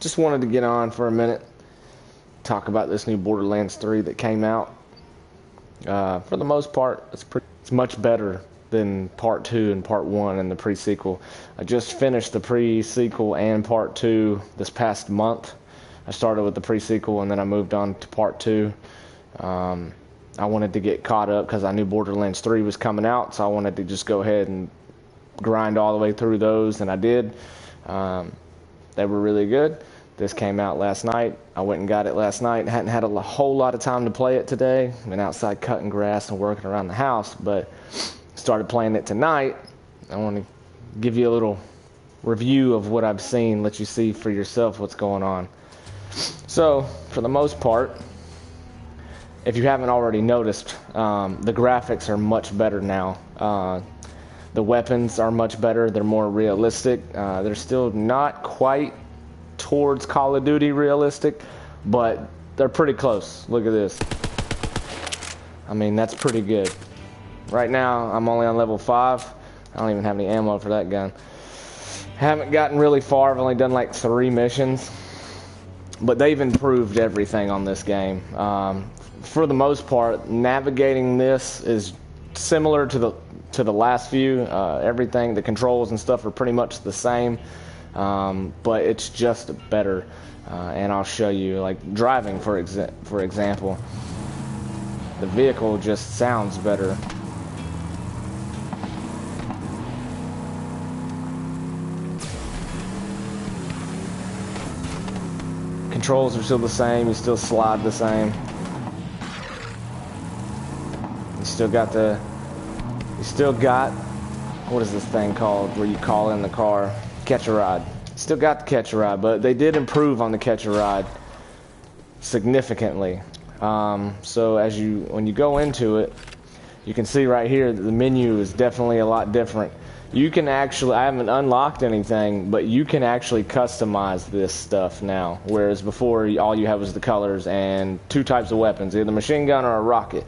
Just wanted to get on for a minute, talk about this new Borderlands 3 that came out. For the most part, it's much better than Part 2 and Part 1 and the pre-sequel. I just finished the pre-sequel and Part 2 this past month. I started with the pre-sequel and then I moved on to Part 2. I wanted to get caught up because I knew Borderlands 3 was coming out, so I wanted to just go ahead and grind all the way through those, and I did. They were really good. This came out last night. I went and got it last night. Hadn't had a whole lot of time to play it today. Been outside cutting grass and working around the house, but started playing it tonight. I want to give you a little review of what I've seen, let you see for yourself what's going on. So, for the most part, if you haven't already noticed, the graphics are much better now. The weapons are much better. They're more realistic. They're still not quite towards Call of Duty realistic, but they're pretty close. Look at this. I mean, that's pretty good. Right now, I'm only on level 5. I don't even have any ammo for that gun. Haven't gotten really far. I've only done like 3 missions. But they've improved everything on this game. For the most part, navigating this is similar to the last few. Everything, the controls and stuff are pretty much the same. But it's just better, and I'll show you, like driving for example, the vehicle just sounds better. Controls are still the same, you still slide the same. You still got what is this thing called where you call in the car? Catch a ride. Still got the catch a ride, but they did improve on the catch a ride significantly. So when you go into it, you can see right here that the menu is definitely a lot different. You can actually, I haven't unlocked anything, but you can actually customize this stuff now. Whereas before, all you had was the colors and 2 types of weapons, either machine gun or a rocket.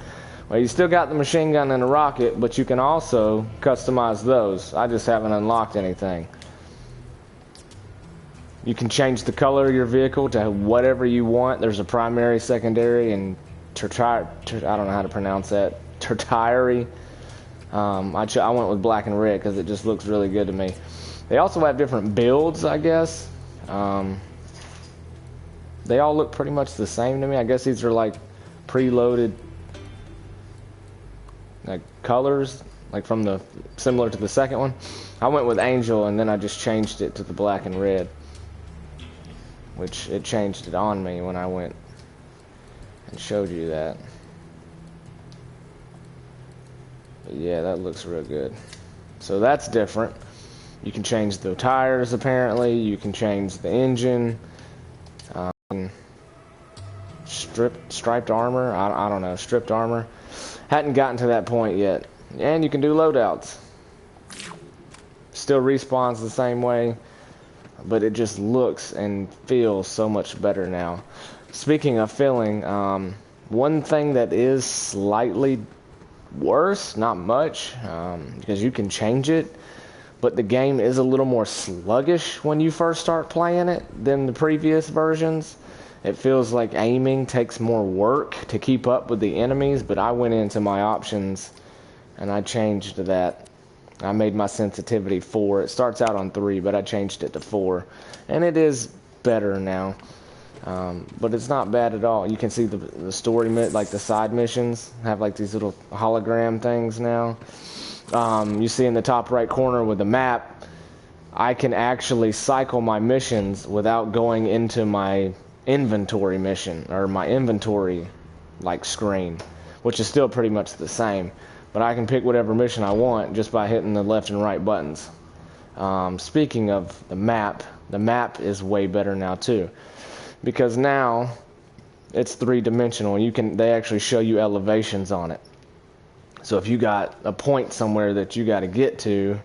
Well, you still got the machine gun and a rocket, but you can also customize those. I just haven't unlocked anything. You can change the color of your vehicle to whatever you want. There's a primary, secondary, and I don't know how to pronounce that. Tertiary. I went with black and red because it just looks really good to me. They also have different builds, I guess. They all look pretty much the same to me. I guess these are like preloaded like colors, like from the similar to the second one. I went with Angel and then I just changed it to the black and red, which it changed it on me when I went and showed you that. But yeah, that looks real good. So that's different. You can change the tires apparently. You can change the engine. Striped armor. I don't know. Stripped armor. Hadn't gotten to that point yet. And you can do loadouts. Still respawns the same way, but it just looks and feels so much better now. Speaking of feeling, one thing that is slightly worse, not much, because you can change it, but the game is a little more sluggish when you first start playing it than the previous versions. It feels like aiming takes more work to keep up with the enemies, but I went into my options and I changed that. I made my sensitivity 4. It starts out on 3, but I changed it to 4. And it is better now. But it's not bad at all. You can see the story, like the side missions, have like these little hologram things now. You see in the top right corner with the map, I can actually cycle my missions without going into my inventory mission, or my inventory like screen, which is still pretty much the same. But I can pick whatever mission I want just by hitting the left and right buttons. Speaking of the map is way better now too, because now it's 3-dimensional. They actually show you elevations on it. So if you got a point somewhere that you got to get to,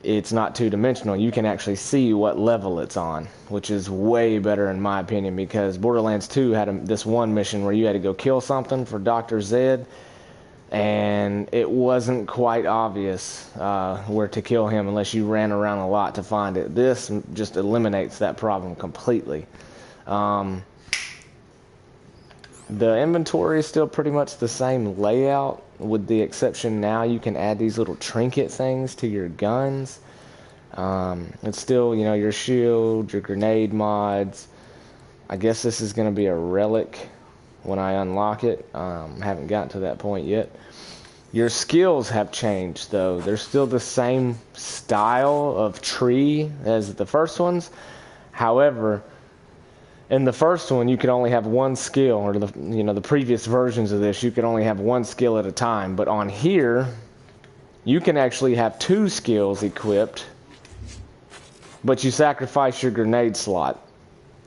it's not 2-dimensional. You can actually see what level it's on, which is way better in my opinion, because Borderlands 2 had this one mission where you had to go kill something for Dr. Zed. and it wasn't quite obvious where to kill him unless you ran around a lot to find it. This just eliminates that problem completely. The inventory is still pretty much the same layout, with the exception now you can add these little trinket things to your guns. It's still, you know, your shield, your grenade mods. I guess this is going to be a relic when I unlock it. Haven't gotten to that point yet. Your skills have changed, though. They're still the same style of tree as the first ones. However, in the first one, you could only have one skill, or the previous versions of this, you could only have one skill at a time. But on here, you can actually have 2 skills equipped, but you sacrifice your grenade slot.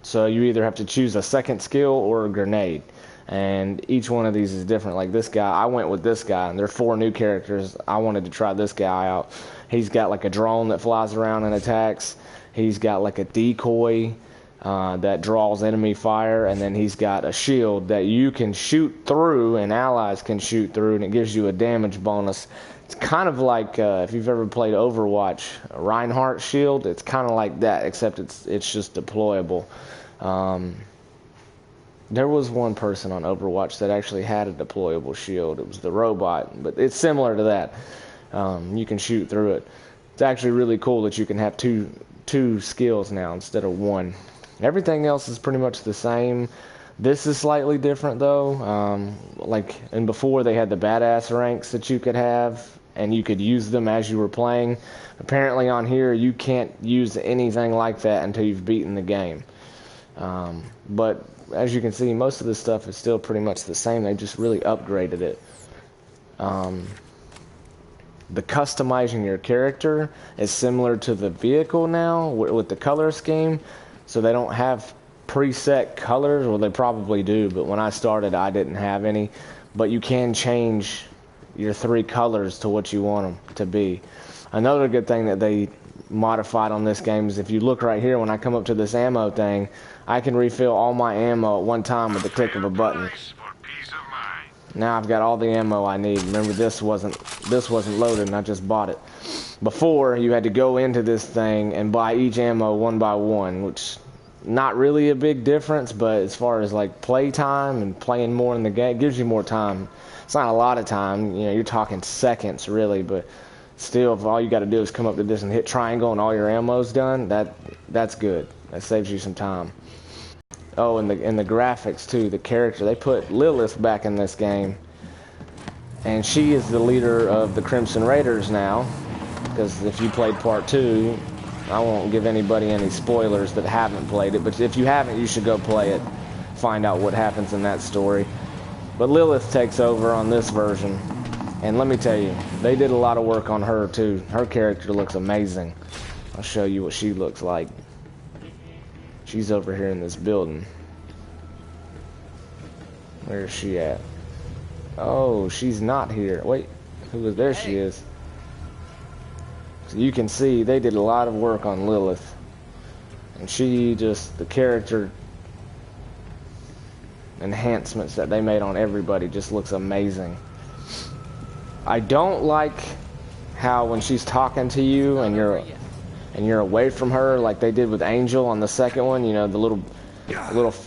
So you either have to choose a second skill or a grenade. And each one of these is different. Like this guy, I went with this guy, and there are 4 new characters. I wanted to try this guy out. He's got like a drone that flies around and attacks. He's got like a decoy that draws enemy fire, and then he's got a shield that you can shoot through and allies can shoot through, and it gives you a damage bonus. It's kind of like if you've ever played Overwatch, Reinhardt's shield. It's kind of like that, except it's just deployable. There was one person on Overwatch that actually had a deployable shield. It was the robot, but it's similar to that. You can shoot through it. It's actually really cool that you can have two skills now instead of one. Everything else is pretty much the same. This is slightly different though. And before they had the badass ranks that you could have, and you could use them as you were playing. Apparently on here you can't use anything like that until you've beaten the game. But as you can see, most of this stuff is still pretty much the same. They just really upgraded it. The customizing your character is similar to the vehicle now with the color scheme. So they don't have preset colors, well they probably do, but when I started I didn't have any. But you can change your 3 colors to what you want them to be. Another good thing that they modified on this game is if you look right here, when I come up to this ammo thing, I can refill all my ammo at one time with the click of a button. Now I've got all the ammo I need. Remember, this wasn't loaded and I just bought it. Before, you had to go into this thing and buy each ammo one by one, which not really a big difference, but as far as like play time and playing more in the game, it gives you more time. It's not a lot of time, you know, you're talking seconds really, but still, if all you got to do is come up to this and hit triangle and all your ammo's done, that's good. That saves you some time. Oh, and the graphics too, the character. They put Lilith back in this game, and she is the leader of the Crimson Raiders now. Because if you played Part 2, I won't give anybody any spoilers that haven't played it. But if you haven't, you should go play it, find out what happens in that story. But Lilith takes over on this version, and let me tell you, they did a lot of work on her too. Her character looks amazing. I'll show you what she looks like. She's over here in this building. Where is she at? Oh, she's not here. Wait, there she is. So you can see they did a lot of work on Lilith. And the character enhancements that they made on everybody just looks amazing. I don't like how when she's talking to you and you're away from her, like they did with Angel on the second one, you know, the little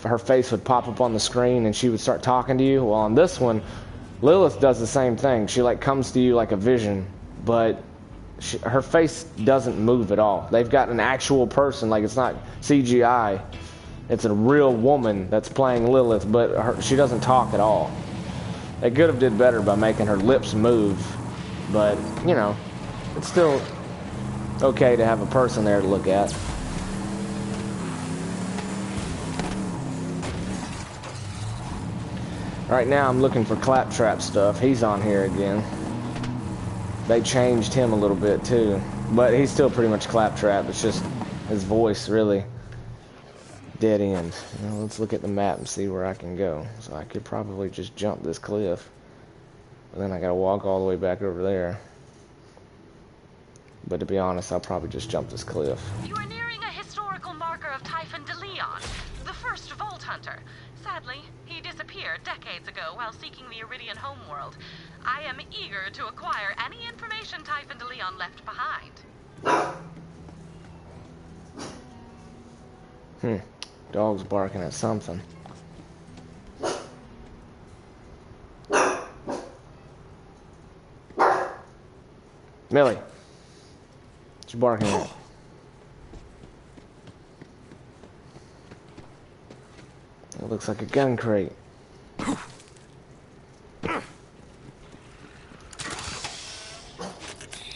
her face would pop up on the screen and she would start talking to you. Well, on this one, Lilith does the same thing. She like comes to you like a vision, but her face doesn't move at all. They've got an actual person, like it's not CGI. It's a real woman that's playing Lilith, but she doesn't talk at all. They could have did better by making her lips move, but you know, it's still okay to have a person there to look at. Right now I'm looking for Claptrap stuff. He's on here again. They changed him a little bit too, but he's still pretty much Claptrap. It's just his voice really dead end. You know, let's look at the map and see where I can go. So I could probably just jump this cliff, but then I gotta walk all the way back over there. But to be honest, I'll probably just jump this cliff. You are nearing a historical marker of Typhon de Leon, the first Vault Hunter. Sadly, he disappeared decades ago while seeking the Iridian homeworld. I am eager to acquire any information Typhon DeLeon left behind. Dog's barking at something. Millie, what you barking at? It looks like a gun crate.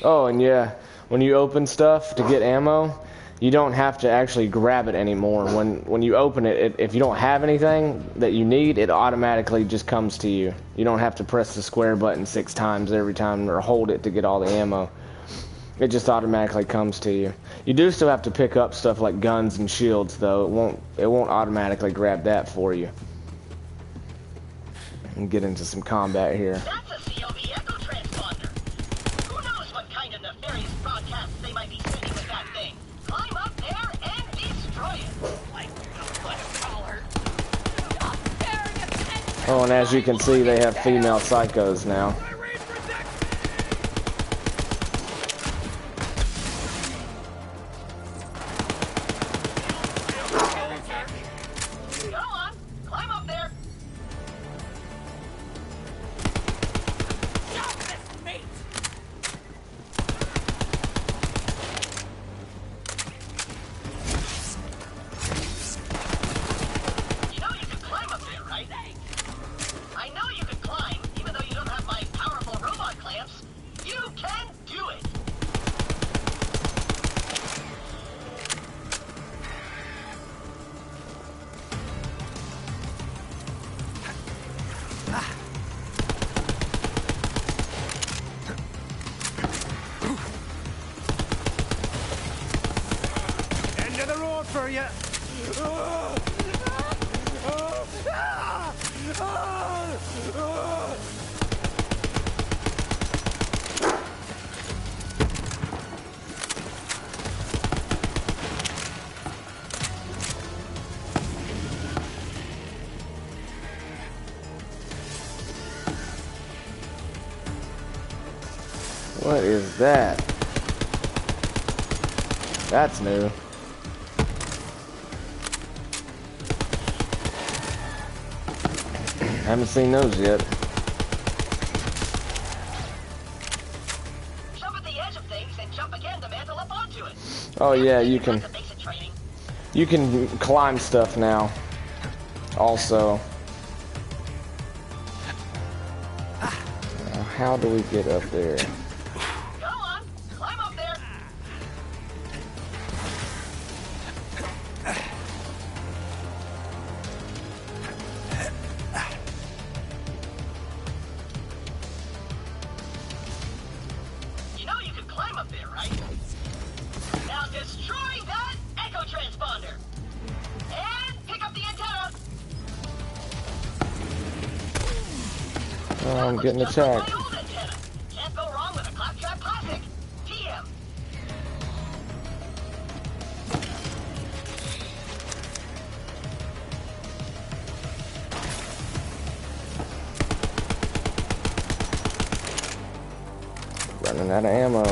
Oh, and yeah, when you open stuff to get ammo, you don't have to actually grab it anymore. When you open it, if you don't have anything that you need, it automatically just comes to you. You don't have to press the square button 6 times every time or hold it to get all the ammo. It just automatically comes to you. You do still have to pick up stuff like guns and shields, though. It won't automatically grab that for you. And get into some combat here. That's a COV echo transponder. Who knows what kind of nefarious broadcasts they might be sending with that thing? Climb up there and destroy it. Like a collar. Oh, and as you can see, they have female psychos now. For you. What is that? That's new. Haven't seen those yet. Jump at the edge of things and jump again to mantle up onto it. Oh yeah, you can climb stuff now. Also. How do we get up there? Go on, climb up there. You know you can climb up there, right? Now destroy that echo transponder. And pick up the antenna. Oh, I'm getting attacked. Can't go wrong with a claptrap classic. TM. Running out of ammo.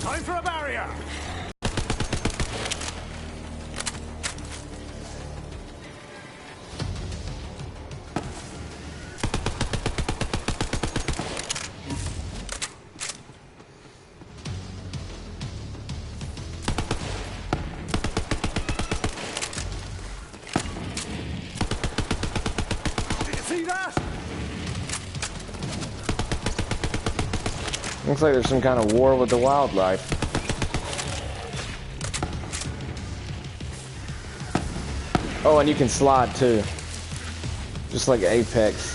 Time for a barrier. See that? Looks like there's some kind of war with the wildlife. Oh, and you can slide too. Just like Apex.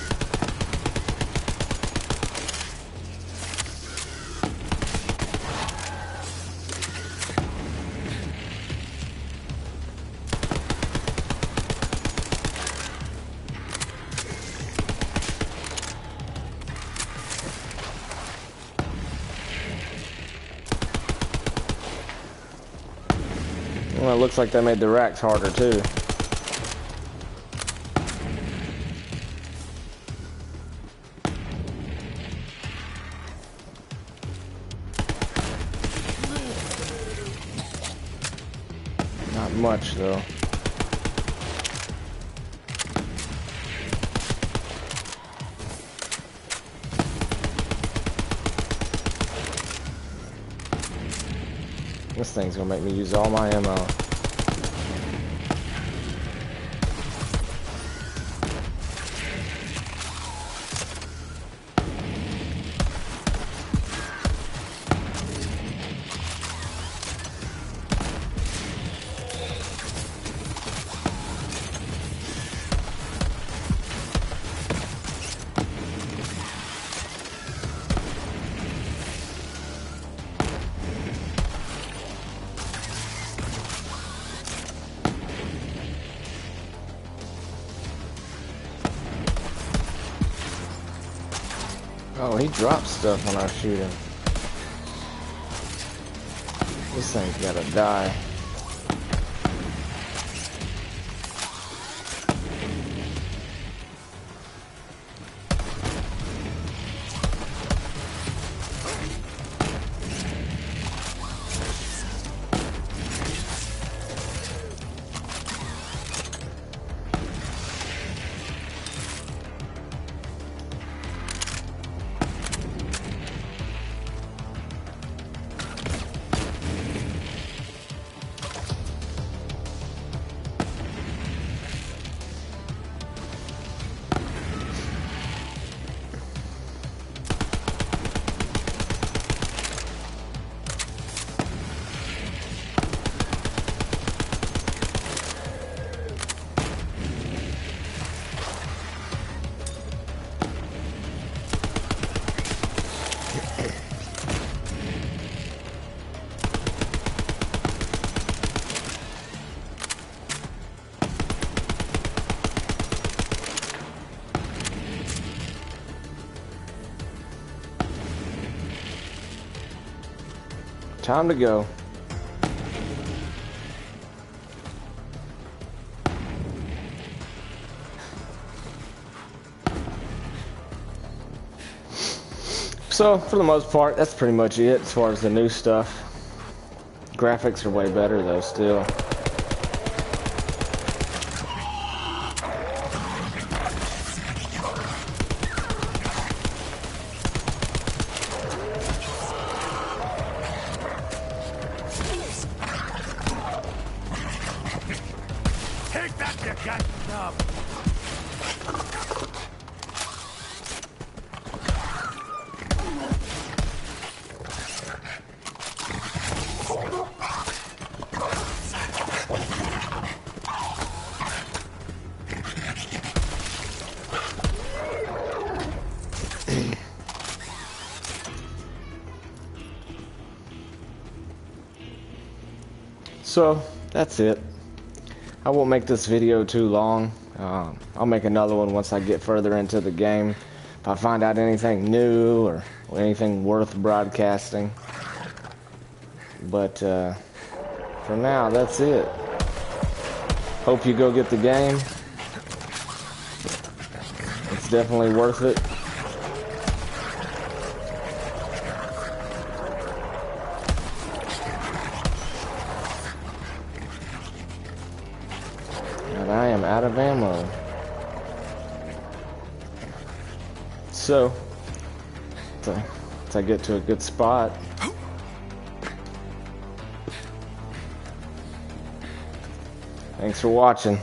Well, it looks like they made the racks harder too. much though. This thing's gonna make me use all my ammo. Oh, he drops stuff when I shoot him. This thing's gotta die. Time to go. So, for the most part, that's pretty much it as far as the new stuff. Graphics are way better though, still. Take that, you cat nub! So, that's it. I won't make this video too long. I'll make another one once I get further into the game. If I find out anything new or anything worth broadcasting. But for now, that's it. Hope you go get the game. It's definitely worth it. And I am out of ammo. So, once I get to a good spot, thanks for watching.